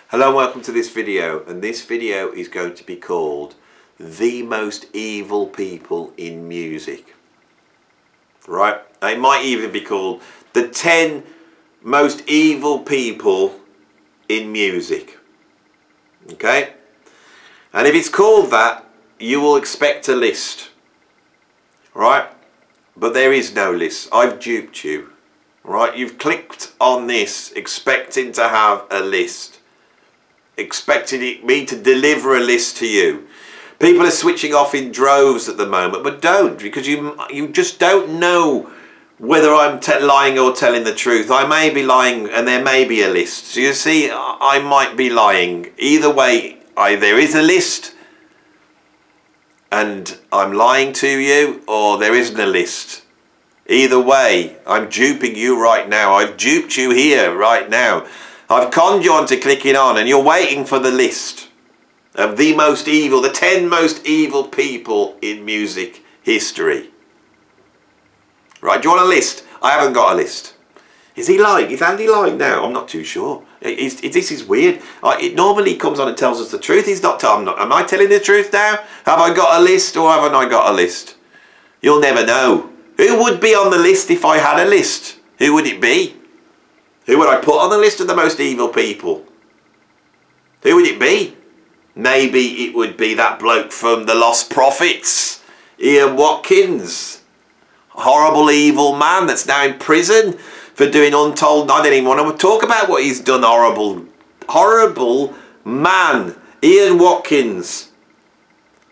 Hello and welcome to this video, and this video is going to be called The Most Evil People in Music. Right? It might even be called The 10 Most Evil People in Music. Okay? And if it's called that, you will expect a list. Right? But there is no list. I've duped you. Right? You've clicked on this expecting to have a list. Expecting me to deliver a list to you. People are switching off in droves at the moment, but don't, because you just don't know whether I'm lying or telling the truth. I may be lying and there may be a list. So you see, I might be lying. Either way, there is a list and I'm lying to you, or there isn't a list. Either way, I'm duping you right now. I've duped you here right now. I've conned you onto clicking on, and you're waiting for the list of the most evil, the 10 most evil people in music history. Right, do you want a list? I haven't got a list. Is he lying? Is Andy lying now? I'm not too sure. This is weird. It normally comes on and tells us the truth. He's not. Am I telling the truth now? Have I got a list or haven't I got a list? You'll never know. Who would be on the list if I had a list? Who would it be? Who would I put on the list of the most evil people? Who would it be? Maybe it would be that bloke from The Lost Prophets, Ian Watkins. Horrible evil man that's now in prison for doing untold... I don't even want to talk about what he's done. Horrible man. Ian Watkins.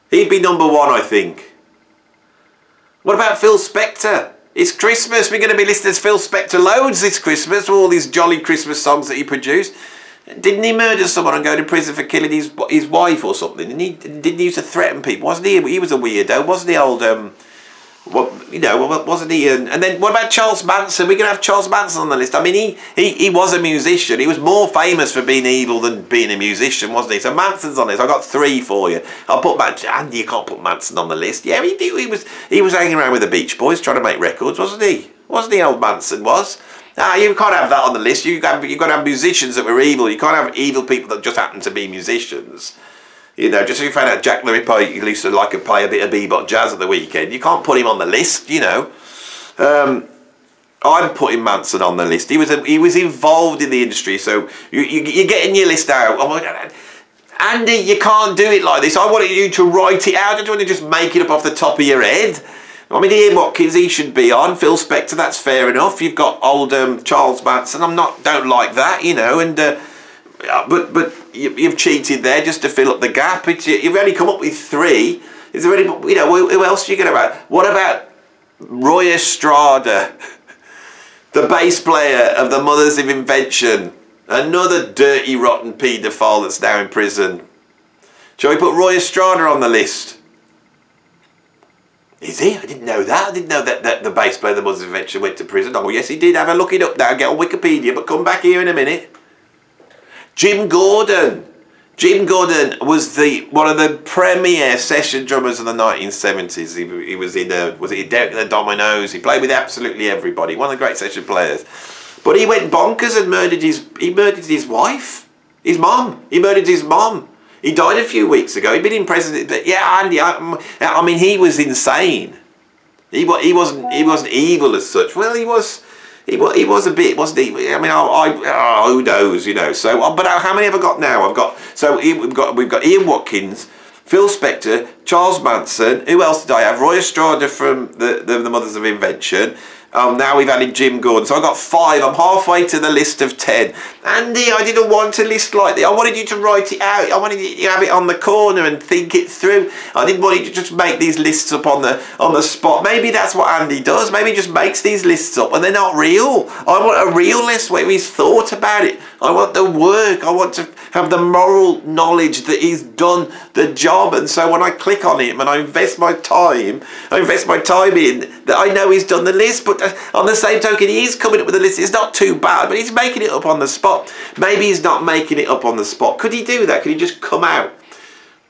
He'd be number one, I think. What about Phil Spector? It's Christmas. We're going to be listening to Phil Spector loads this Christmas for all these jolly Christmas songs that he produced. Didn't he murder someone and go to prison for killing his wife or something? Didn't he used to threaten people? Wasn't he? He was a weirdo, wasn't he? Wasn't he? And then what about Charles Manson? We're going to have Charles Manson on the list. I mean, he was a musician. He was more famous for being evil than being a musician, wasn't he? So Manson's on this. I've got 3 for you. I'll put Andy, you can't put Manson on the list. Yeah, he was hanging around with the Beach Boys trying to make records, wasn't he? Wasn't he, old Manson was? You can't have that on the list. You've got to have musicians that were evil. You can't have evil people that just happen to be musicians. You know, just so you found out Jack the Ripper used to like to play a bit of bebop jazz at the weekend. You can't put him on the list, you know. I'm putting Manson on the list. He was involved in the industry, so you're getting your list out. Oh my God. Andy, you can't do it like this. I wanted you to write it out. I don't want to just make it up off the top of your head. I mean, Ian Watkins, he should be on. Phil Spector, that's fair enough. You've got old Charles Manson. Don't like that, you know, and... But you've cheated there just to fill up the gap. You've only come up with 3. Is there any, you know, who else are you going to have? What about Roy Estrada, the bass player of the Mothers of Invention, another dirty, rotten paedophile that's now in prison? Shall we put Roy Estrada on the list? Is he? I didn't know that. I didn't know that the bass player of the Mothers of Invention went to prison. Oh, yes, he did. Have a look it up now. Get on Wikipedia, but come back here in a minute. Jim Gordon. Jim Gordon was one of the premier session drummers of the 1970s. He was in Derek and the Dominoes. He played with absolutely everybody. One of the great session players. But he went bonkers and murdered his wife, his mom. He murdered his mom. He died a few weeks ago. He'd been in prison. But yeah, Andy. I mean, he was insane. He wasn't evil as such. Well, he was. He was a bit, wasn't he? I mean, who knows, you know. So, but how many have I got now? We've got Ian Watkins, Phil Spector, Charles Manson. Who else did I have? Roy Estrada from the Mothers of Invention. Now we've added Jim Gordon. So I've got 5. I'm halfway to the list of 10. Andy, I didn't want a list like that. I wanted you to write it out. I wanted you to have it on the corner and think it through. I didn't want you to just make these lists up on the spot. Maybe that's what Andy does. Maybe he just makes these lists up and they're not real. I want a real list where he's thought about it. I want the work. I want to have the moral knowledge that he's done the job. And so when I click on him and I invest my time in that, I know he's done the list. But on the same token, he is coming up with a list. It's not too bad, but he's making it up on the spot. Maybe he's not making it up on the spot. Could he do that? Could he just come out?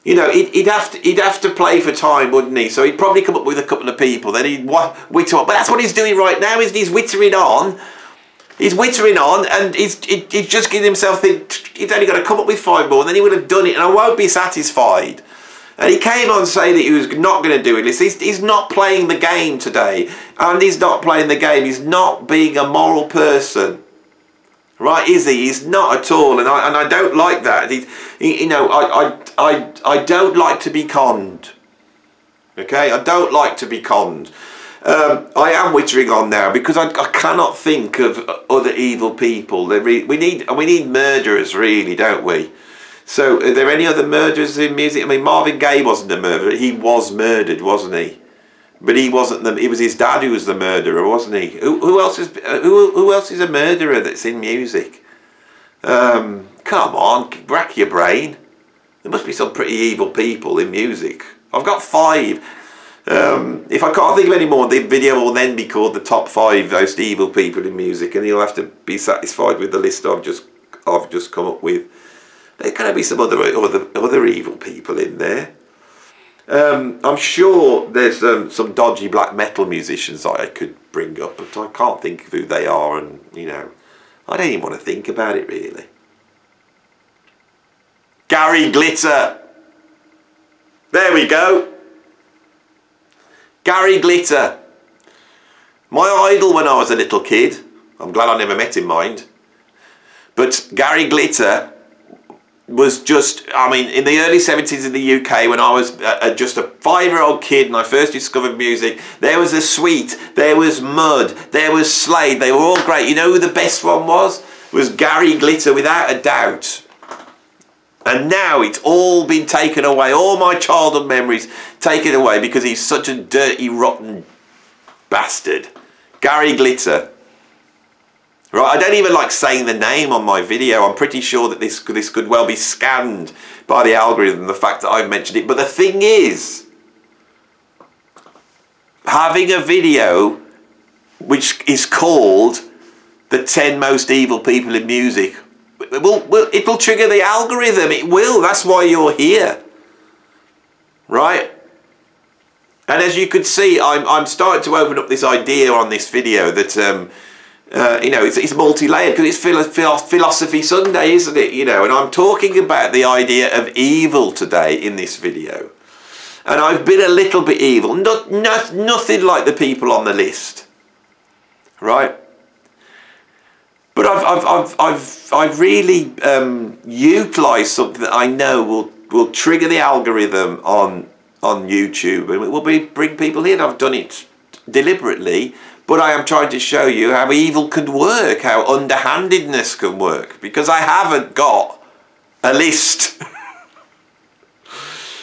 You know, he'd have to play for time, wouldn't he? So he'd probably come up with a couple of people. Then he'd witter on. But that's what he's doing right now, isn't he? He's wittering on He's wittering on, and he's just giving himself he's only got to come up with 5 more, and then he would have done it, and I won't be satisfied. And he came on saying that he was not going to do it. He's not playing the game today, and he's not playing the game. He's not being a moral person, right? Is he? He's not at all, and I don't like that. You know, I don't like to be conned. Okay, I don't like to be conned. I am wittering on now because I cannot think of other evil people. We need murderers, really, don't we? So, are there any other murderers in music? I mean, Marvin Gaye wasn't a murderer. He was murdered, wasn't he? But he wasn't it was his dad who was the murderer, wasn't he? Who else is a murderer that's in music? Come on, rack your brain. There must be some pretty evil people in music. I've got 5. If I can't think of any more, the video will then be called the top 5 most evil people in music, and you'll have to be satisfied with the list I've just come up with. There's going to be some other evil people in there. I'm sure there's some dodgy black metal musicians that I could bring up, but I can't think of who they are, and you know, I don't even want to think about it really. Gary Glitter. There we go. Gary Glitter. My idol when I was a little kid. I'm glad I never met him, mind. But Gary Glitter was just, I mean, in the early 70s in the UK, when I was just a 5-year-old kid and I first discovered music, there was a Sweet, there was Mud, there was Slade. They were all great. You know who the best one was? Was Gary Glitter, without a doubt. And now it's all been taken away. All my childhood memories taken away because he's such a dirty, rotten bastard. Gary Glitter. Right, I don't even like saying the name on my video. I'm pretty sure that this could well be scanned by the algorithm, the fact that I've mentioned it. But the thing is, having a video which is called the 10 most evil people in music, it will trigger the algorithm. It will. That's why you're here. Right? And as you could see, I'm starting to open up this idea on this video that you know, it's multi-layered because it's Philosophy Sunday, isn't it? You know, and I'm talking about the idea of evil today in this video, and I've been a little bit evil, nothing like the people on the list, right? But I've really utilised something that I know will trigger the algorithm on YouTube, and it will bring people in. I've done it deliberately. But I am trying to show you how evil can work, how underhandedness can work, because I haven't got a list.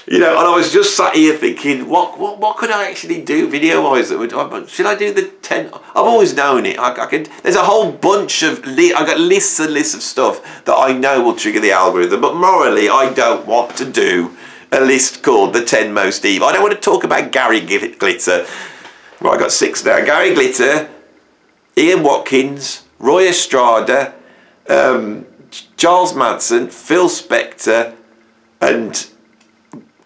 You know, and I was just sat here thinking, what could I actually do video-wise that would? Should I do the 10? I've always known it. I can. There's a whole bunch of I've got lists and lists of stuff that I know will trigger the algorithm. But morally, I don't want to do a list called the 10 most evil. I don't want to talk about Gary Glitter. Right, I got 6 now. Gary Glitter, Ian Watkins, Roy Estrada, Charles Manson, Phil Spector, and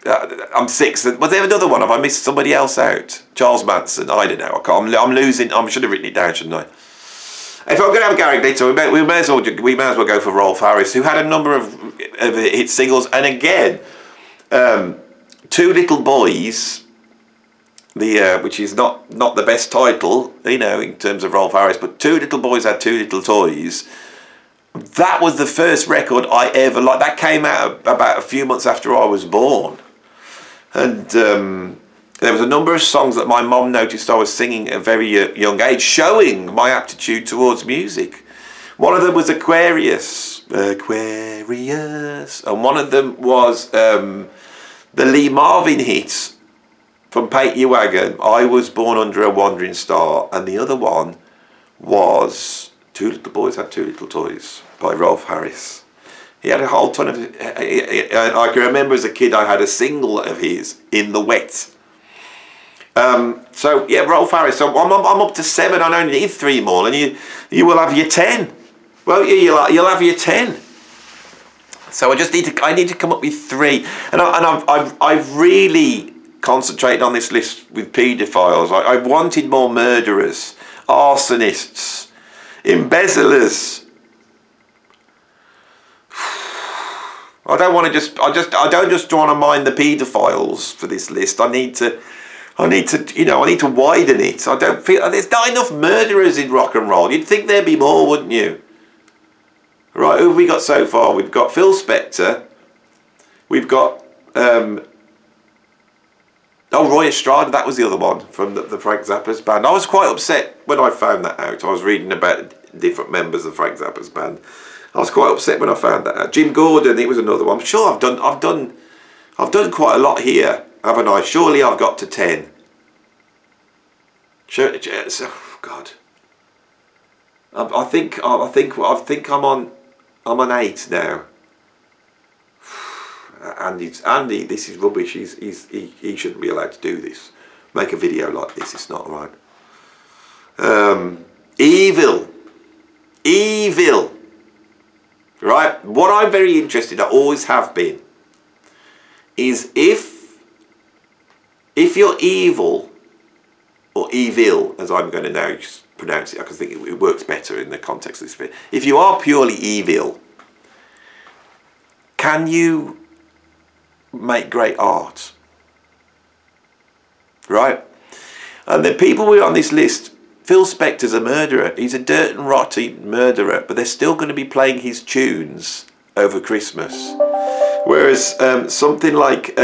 I'm 6. Was there another one? Have I missed somebody else out? Charles Manson. I don't know. I can't. I'm losing. I should have written it down, shouldn't I? If I'm going to have Gary Glitter, we may as well go for Rolf Harris, who had a number of hit singles, and again, 2 Little Boys. Which is not the best title, you know, in terms of Rolf Harris, but 2 Little Boys Had 2 Little Toys. That was the first record I ever liked. That came out about a few months after I was born. And there was a number of songs that my mum noticed I was singing at a very young age, showing my aptitude towards music. One of them was Aquarius. And one of them was the Lee Marvin hit from Paint Your Wagon, I Was Born Under a Wandering Star, and the other one was 2 Little Boys Had 2 Little Toys by Rolf Harris. He had a whole ton of... I can remember as a kid I had a single of his, In the Wet. So yeah, Rolf Harris. So I'm up to 7. I only need 3 more, and you will have your 10. Well, you'll have your 10. So I need to come up with 3, and I've really concentrated on this list with paedophiles. I wanted more murderers, arsonists, Embezzlers. I don't want to I don't just want to mind the paedophiles for this list. I need to, you know, I need to widen it. I don't feel, there's not enough murderers in rock and roll. You'd think there'd be more, wouldn't you? Right, who have we got so far? We've got Phil Spector. We've got, oh, Roy Estrada, that was the other one from the Frank Zappa's band. I was quite upset when I found that out. I was reading about different members of Frank Zappa's band. I was quite upset when I found that out. Jim Gordon, he was another one. I'm sure I've done quite a lot here, haven't I? Surely I've got to 10. Sure, oh God. I think I'm on 8 now. Andy, this is rubbish. He shouldn't be allowed to do this. Make a video like this. It's not right. Evil. Right. What I'm very interested, I always have been, is if you're evil, or evil, as I'm going to now just pronounce it, I think it works better in the context of this video. If you are purely evil, can you make great art? Right? And the people who are on this list, Phil Spector's a murderer. He's a dirt and rotten murderer, but they're still going to be playing his tunes over Christmas. Whereas something like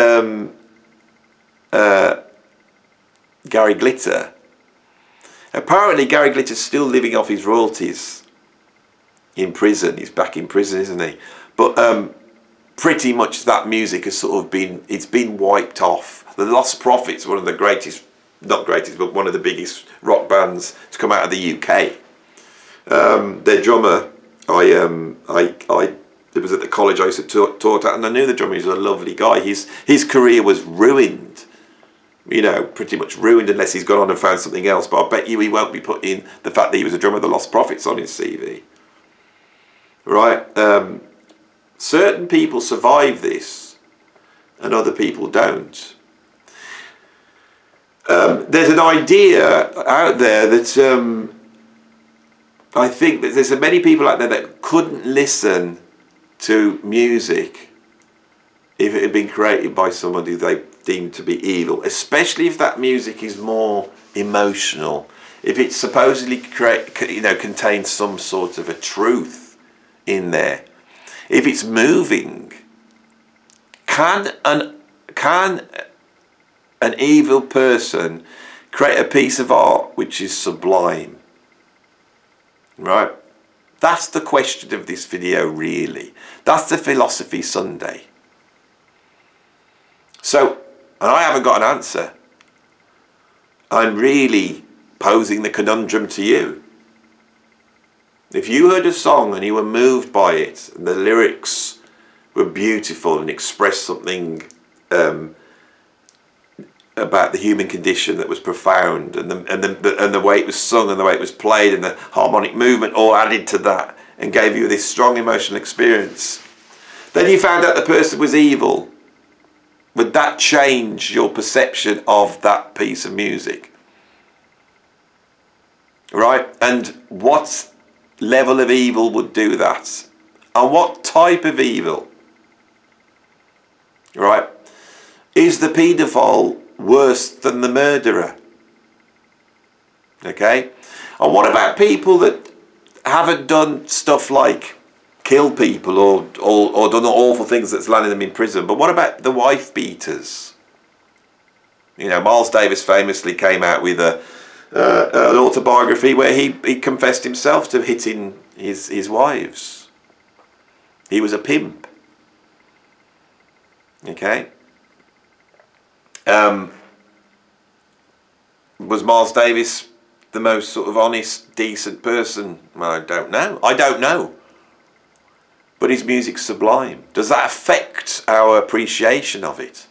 Gary Glitter, apparently Gary Glitter's still living off his royalties in prison. He's back in prison, isn't he? But pretty much that music has sort of been wiped off. The Lost Prophets, one of the greatest, not greatest, but one of the biggest rock bands to come out of the UK. Their drummer, it was at the college I used to taught at, and I knew the drummer. He was a lovely guy. His career was ruined, you know, pretty much ruined, unless he's gone on and found something else. But I bet you he won't be putting the fact that he was a drummer of the Lost Prophets on his CV. Right? Certain people survive this, and other people don't. There's an idea out there that I think that there's many people out there that couldn't listen to music if it had been created by somebody they deemed to be evil, especially if that music is more emotional, if it supposedly contains some sort of a truth in there, if it's moving. Can an evil person create a piece of art which is sublime? Right? That's the question of this video, really. That's the Philosophy Sunday. So, and I haven't got an answer. I'm really posing the conundrum to you. If you heard a song and you were moved by it, and the lyrics were beautiful and expressed something about the human condition that was profound, and the way it was sung and the way it was played and the harmonic movement all added to that and gave you this strong emotional experience, then you found out the person was evil, would that change your perception of that piece of music? Right? And what level of evil would do that? And what type of evil? Right? Is the paedophile worse than the murderer? Okay? And what about people that haven't done stuff like kill people or done awful things that's landed them in prison? But what about the wife beaters? You know, Miles Davis famously came out with an autobiography where he confessed himself to hitting his wives. He was a pimp. Okay? Was Miles Davis the most sort of honest, decent person? Well, I don't know. I don't know. But his music's sublime. Does that affect our appreciation of it?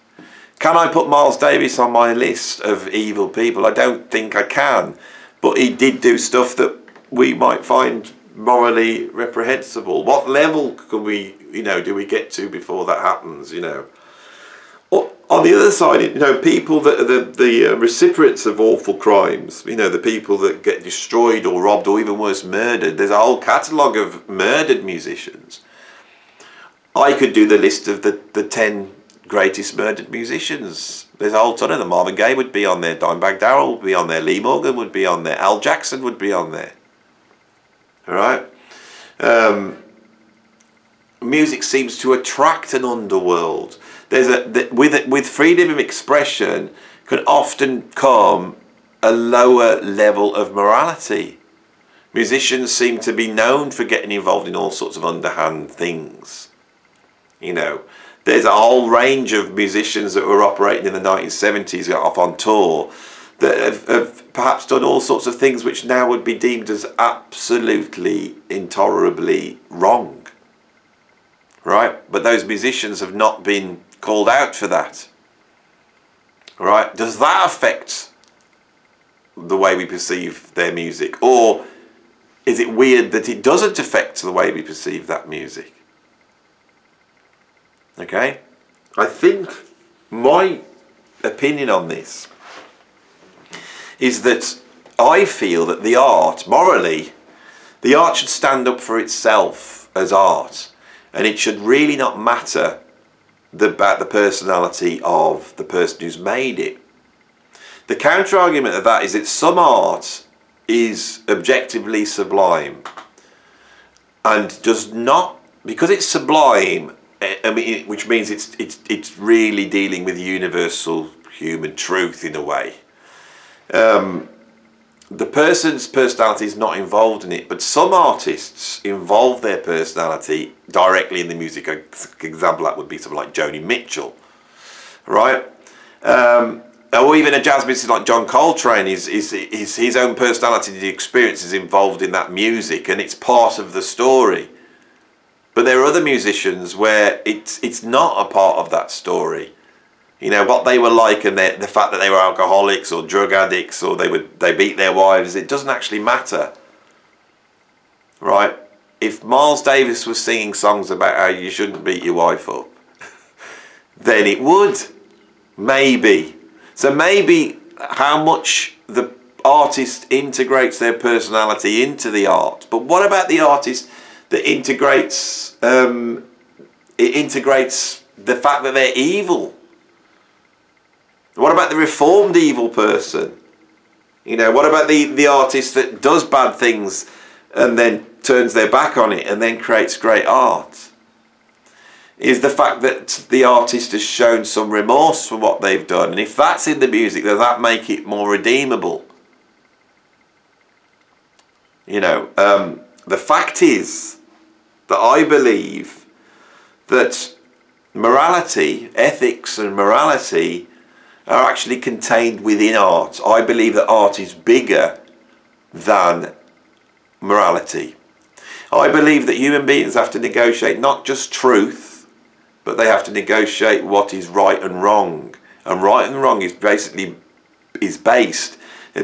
Can I put Miles Davis on my list of evil people? I don't think I can. But he did do stuff that we might find morally reprehensible. What level can we, do we get to before that happens, on the other side, you know, people that are the recipients of awful crimes, you know, the people that get destroyed or robbed or even worse, murdered. There's a whole catalogue of murdered musicians. I could do the list of the 10 greatest murdered musicians. There's a whole ton of them. Marvin Gaye would be on there, Dimebag Darrell would be on there, Lee Morgan would be on there, Al Jackson would be on there. All right? Music seems to attract an underworld. With freedom of expression can often come a lower level of morality. Musicians seem to be known for getting involved in all sorts of underhand things. You know, there's a whole range of musicians that were operating in the 1970s, got off on tour, that have perhaps done all sorts of things which now would be deemed as absolutely, intolerably wrong. Right? But those musicians have not been called out for that. Right? Does that affect the way we perceive their music? Or is it weird that it doesn't affect the way we perceive that music? Okay? I think my opinion on this is that I feel that the art, morally, the art should stand up for itself as art, and it should really not matter about the personality of the person who's made it. The counter-argument of that is that some art is objectively sublime and does not, because it's sublime, I mean, which means it's really dealing with universal human truth in a way. The person's personality is not involved in it, but some artists involve their personality directly in the music. An example that would be something like Joni Mitchell, right? Or even a jazz musician like John Coltrane, his own personality, the experience is involved in that music, and it's part of the story. But there are other musicians where it's not a part of that story. You know, what they were like and the fact that they were alcoholics or drug addicts or they beat their wives, it doesn't actually matter. Right? If Miles Davis was singing songs about how you shouldn't beat your wife up, then it would. Maybe. So maybe how much the artist integrates their personality into the art. But what about the artist that integrates the fact that they're evil? What about the reformed evil person? You know, what about the artist that does bad things and then turns their back on it and then creates great art? Is the fact that the artist has shown some remorse for what they've done, and if that's in the music, does that make it more redeemable? You know, the fact is that I believe that morality, ethics and morality are actually contained within art. I believe that art is bigger than morality. I believe that human beings have to negotiate not just truth, but they have to negotiate what is right and wrong. And right and wrong is based upon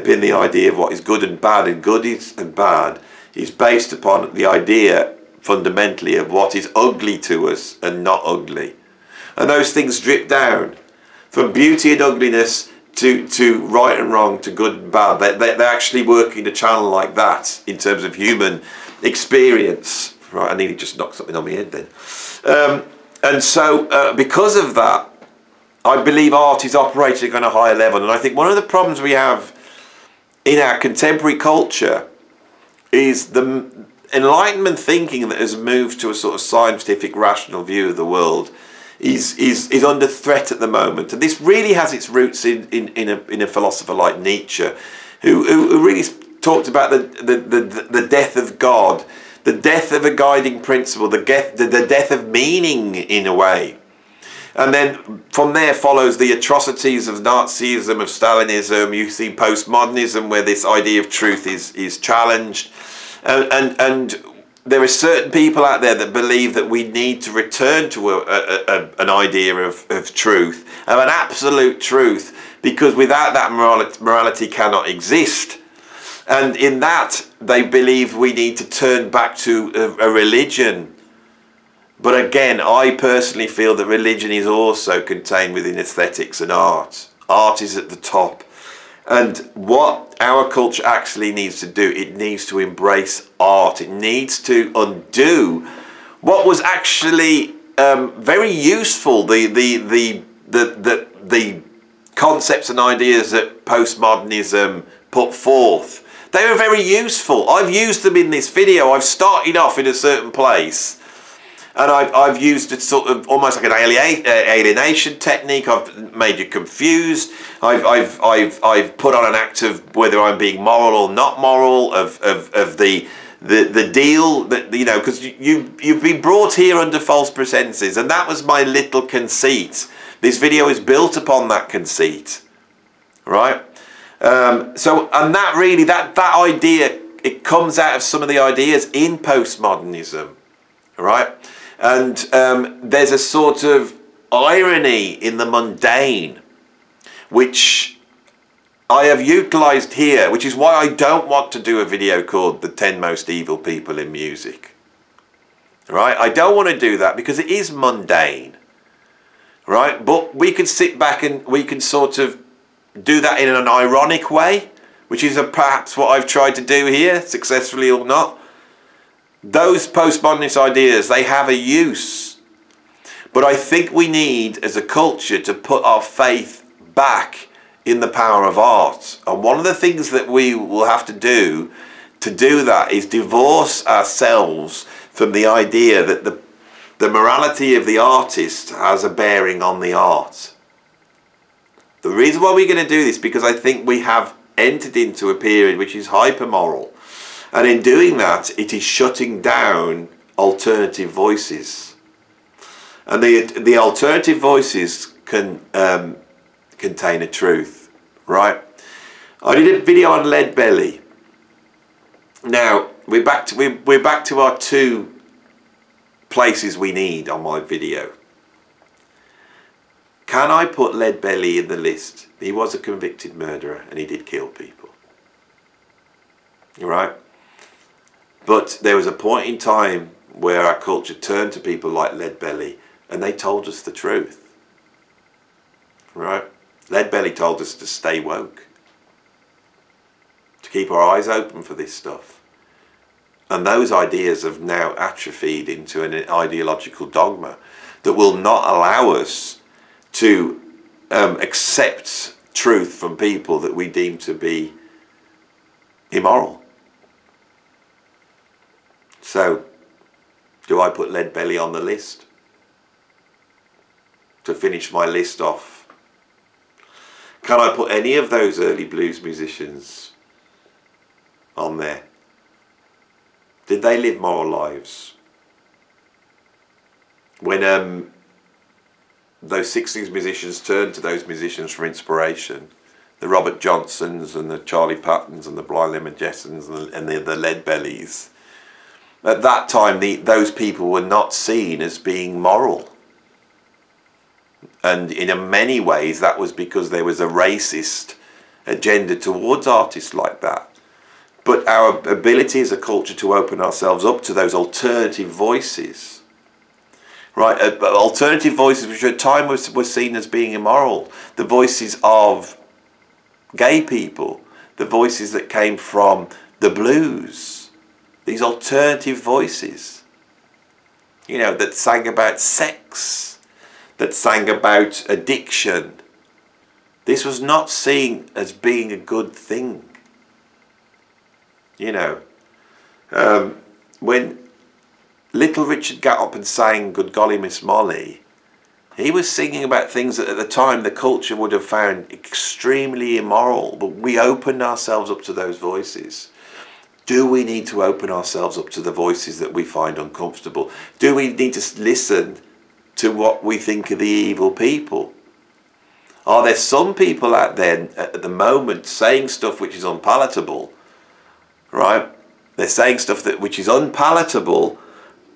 the idea of what is good and bad, and good and bad is based upon the idea fundamentally of what is ugly to us and not ugly. And those things drip down from beauty and ugliness to right and wrong to good and bad. They actually work in a channel like that in terms of human experience. Right, I nearly just knocked something on my head then. And so because of that, I believe art is operating on a higher level. And I think one of the problems we have in our contemporary culture is the Enlightenment thinking that has moved to a sort of scientific, rational view of the world is under threat at the moment. And this really has its roots in a philosopher like Nietzsche, who really talked about the death of God, the death of a guiding principle, the death of meaning in a way. And then from there follows the atrocities of Nazism, of Stalinism. You see postmodernism, where this idea of truth is challenged. And there are certain people out there that believe that we need to return to an idea of truth, of an absolute truth, because without that morality cannot exist. And in that, they believe we need to turn back to a religion But again, I personally feel that religion is also contained within aesthetics and art. Art is at the top. And what our culture actually needs to do, it needs to embrace art. It needs to undo what was actually very useful, the concepts and ideas that postmodernism put forth. They were very useful. I've used them in this video. I've started off in a certain place, and I've used it sort of almost like an alienation technique. I've made you confused. I've put on an act of whether I'm being moral or not moral, of the deal that, you know, because you've been brought here under false pretenses, and that was my little conceit. This video is built upon that conceit, right? And that really, that idea, it comes out of some of the ideas in postmodernism, right? And there's a sort of irony in the mundane, which I have utilised here, which is why I don't want to do a video called The 10 Most Evil People in Music, right? I don't want to do that because it is mundane, right? But we can sit back and we can sort of do that in an ironic way, which is perhaps what I've tried to do here, successfully or not. Those postmodernist ideas, they have a use. But I think we need, as a culture, to put our faith back in the power of art. And one of the things that we will have to do that is divorce ourselves from the idea that the morality of the artist has a bearing on the art. The reason why we're going to do this, because I think we have entered into a period which is hyper-moral. And in doing that, it is shutting down alternative voices. And the alternative voices can contain a truth, right? I did a video on Lead Belly. Now, we're back to our two places we need on my video. Can I put Lead Belly in the list? He was a convicted murderer and he did kill people. Right? But there was a point in time where our culture turned to people like Lead Belly and they told us the truth. Right? Lead Belly told us to stay woke, to keep our eyes open for this stuff. And those ideas have now atrophied into an ideological dogma that will not allow us to accept truth from people that we deem to be immoral. So, do I put Lead Belly on the list? To finish my list off, can I put any of those early blues musicians on there? Did they live moral lives? When those 60s musicians turned to those musicians for inspiration, the Robert Johnsons and the Charlie Pattons and the Blind Lemon Jessons and the Lead Bellies, at that time those people were not seen as being moral. And in many ways that was because there was a racist agenda towards artists like that. But our ability as a culture to open ourselves up to those alternative voices, right? Alternative voices which at time were seen as being immoral. The voices of gay people, the voices that came from the blues, these alternative voices, you know, that sang about sex, that sang about addiction. This was not seen as being a good thing. You know, when Little Richard got up and sang Good Golly Miss Molly, he was singing about things that at the time the culture would have found extremely immoral, but we opened ourselves up to those voices. Do we need to open ourselves up to the voices that we find uncomfortable? Do we need to listen to what we think are the evil people? Are there some people out there at the moment saying stuff which is unpalatable, right? They're saying stuff which is unpalatable,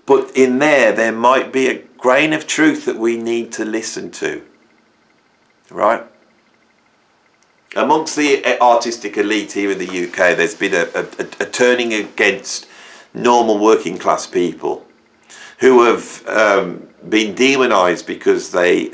but in there might be a grain of truth that we need to listen to, right? Amongst the artistic elite here in the UK, there's been a turning against normal working class people who have been demonised because they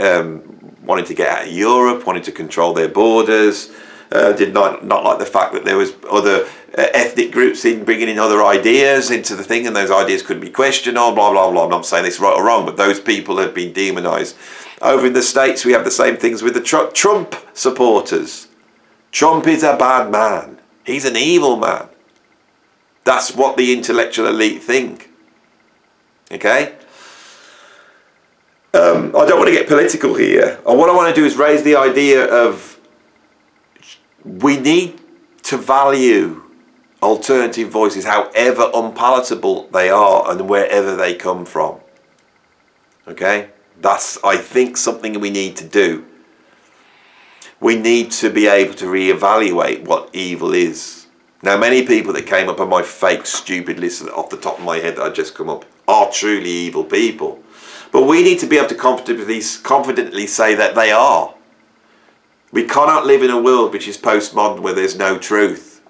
wanted to get out of Europe, wanted to control their borders, did not like the fact that there was other ethnic groups in bringing in other ideas into the thing, and those ideas couldn't be questioned, or blah blah blah. I'm not saying this right or wrong, but those people have been demonised. Over in the States, we have the same things with the Trump supporters. Trump is a bad man. He's an evil man. That's what the intellectual elite think. Okay? I don't want to get political here. What I want to do is raise the idea of we need to value alternative voices, however unpalatable they are and wherever they come from. Okay? That's, I think, something we need to do. We need to be able to reevaluate what evil is. Now, many people that came up on my fake, stupid list off the top of my head that I just come up are truly evil people. But we need to be able to confidently say that they are. We cannot live in a world which is postmodern where there's no truth.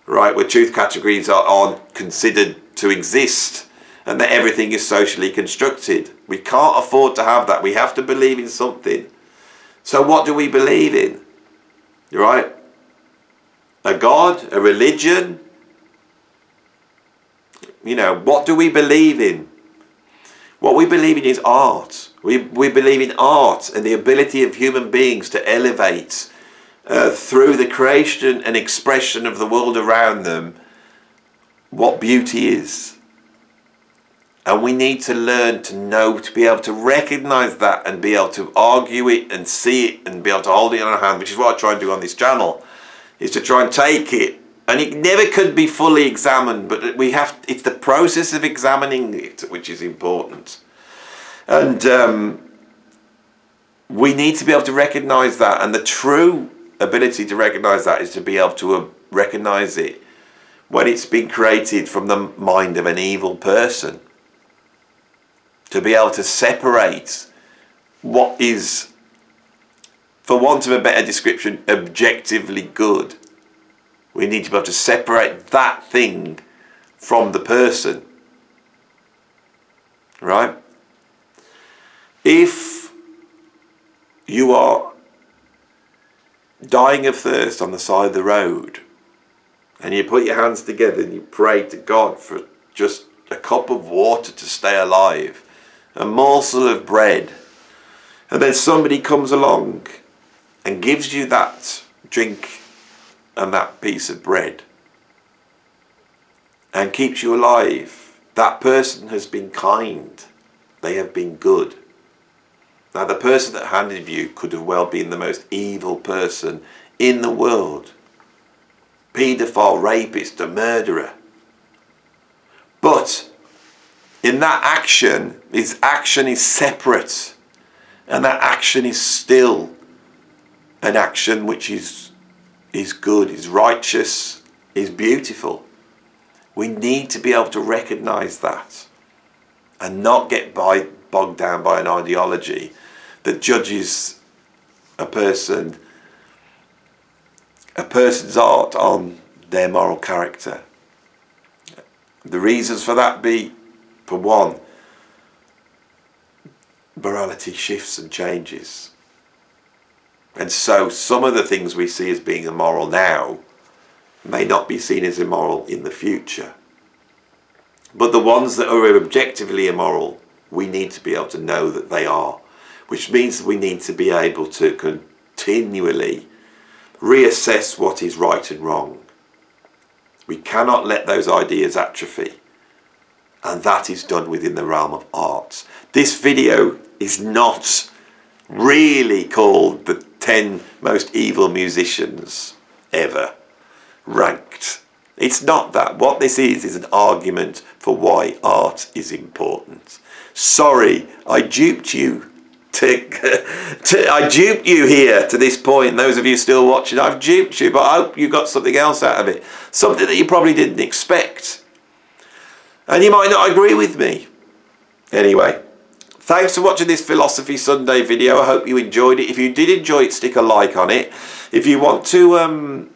Right? Where truth categories aren't considered to exist and that everything is socially constructed. We can't afford to have that. We have to believe in something. So what do we believe in? Right? A God? A religion? You know, what do we believe in? What we believe in is art. We believe in art and the ability of human beings to elevate through the creation and expression of the world around them what beauty is. And we need to learn to know, to be able to recognise that and be able to argue it and see it and be able to hold it in our hand, which is what I try and do on this channel, is to try and take it. And it never could be fully examined, but we have, it's the process of examining it which is important. And we need to be able to recognise that, and the true ability to recognise that is to be able to recognise it when it's been created from the mind of an evil person. To be able to separate what is, for want of a better description, objectively good. We need to be able to separate that thing from the person. Right? If you are dying of thirst on the side of the road and you put your hands together and you pray to God for just a cup of water to stay alive, a morsel of bread, and then somebody comes along and gives you that drink and that piece of bread and keeps you alive, that person has been kind. They have been good. Now, the person that handed you could have well been the most evil person in the world. Paedophile, rapist, a murderer. But in that action, his action is separate. And that action is still an action which is good, is righteous, is beautiful. We need to be able to recognise that and not get bogged down by an ideology that judges a person's art on their moral character. The reasons for that be, for one, morality shifts and changes. And so some of the things we see as being immoral now may not be seen as immoral in the future. But the ones that are objectively immoral, we need to be able to know that they are. Which means we need to be able to continually reassess what is right and wrong. We cannot let those ideas atrophy. And that is done within the realm of arts. This video is not really called the 10 most evil musicians ever ranked. It's not that. What this is an argument for why art is important. Sorry, I duped you. I duped you here to this point. Those of you still watching, I've duped you, but I hope you got something else out of it. Something that you probably didn't expect. And you might not agree with me. Anyway, thanks for watching this Philosophy Sunday video. I hope you enjoyed it. If you did enjoy it, stick a like on it. If you want to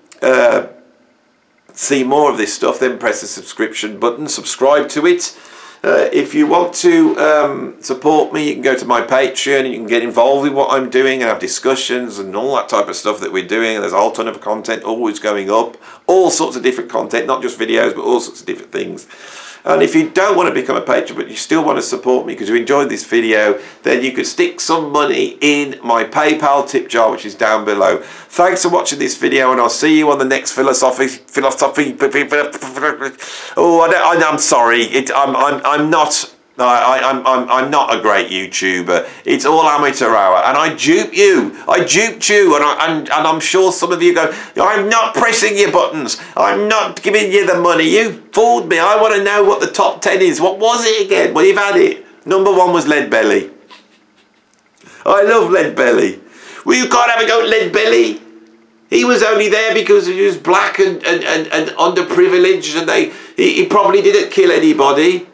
see more of this stuff, then press the subscription button, subscribe to it. If you want to support me, you can go to my Patreon and you can get involved in what I'm doing and have discussions and all that type of stuff that we're doing. And there's a whole ton of content always going up, all sorts of different content, not just videos, but all sorts of different things. And if you don't want to become a patron, but you still want to support me because you enjoyed this video, then you could stick some money in my PayPal tip jar, which is down below. Thanks for watching this video, and I'll see you on the next philosophy. Oh, I'm sorry. I'm not a great YouTuber. It's all amateur hour, and I dupe you. I duped you, and I'm sure some of you go, I'm not pressing your buttons. I'm not giving you the money. You fooled me. I want to know what the top 10 is. What was it again? Well, you've had it. Number 1 was Lead Belly. I love Lead Belly. Well, you can't have a go at Lead Belly. He was only there because he was black and underprivileged, and he probably didn't kill anybody.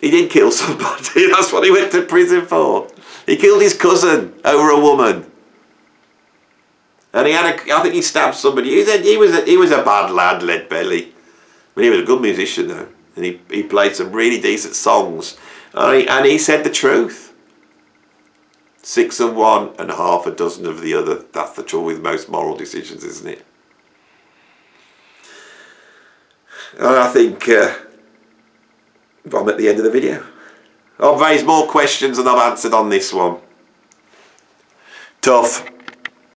He did kill somebody. That's what he went to prison for. He killed his cousin over a woman. And I think he stabbed somebody. He was a bad lad, Lead Belly. But he was a good musician though. And he played some really decent songs. And he said the truth. 6 of one and half a dozen of the other. That's the trouble with most moral decisions, isn't it? And I think I'm at the end of the video. I've raised more questions than I've answered on this one. Tough.